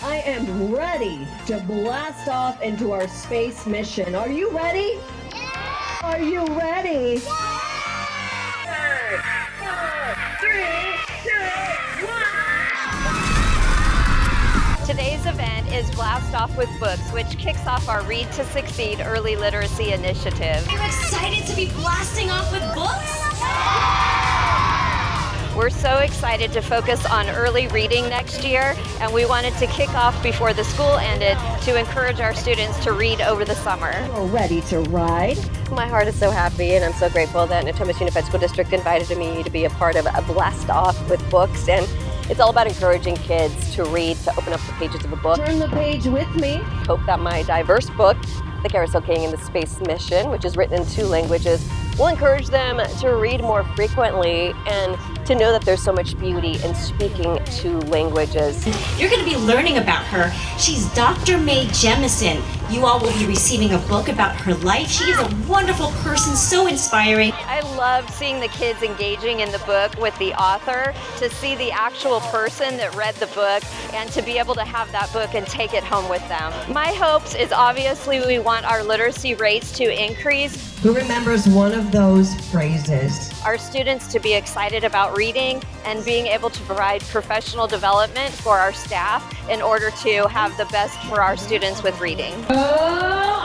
I am ready to blast off into our space mission. Are you ready? Yeah! Are you ready? Yeah! 4, 3, 2, 1! Today's event is Blast Off with Books, which kicks off our Read to Succeed Early Literacy Initiative. Are you excited to be blasting off with books? We're so excited to focus on early reading next year, and we wanted to kick off before the school ended to encourage our students to read over the summer. We're ready to ride. My heart is so happy, and I'm so grateful that Natomas Unified School District invited me to be a part of a Blast Off with Books. And it's all about encouraging kids to read, to open up the pages of a book. Turn the page with me. Hope that my diverse book, The Carousel King and the Space Mission, which is written in 2 languages, will encourage them to read more frequently and to know that there's so much beauty in speaking 2 languages. You're going to be learning about her. She's Dr. Mae Jemison. You all will be receiving a book about her life. She is a wonderful person, so inspiring. I loved seeing the kids engaging in the book with the author, to see the actual person that read the book, and to be able to have that book and take it home with them. My hopes is obviously we want our literacy rates to increase. Who remembers one of those phrases? Our students to be excited about reading and being able to provide professional development for our staff in order to have the best for our students with reading. Oh!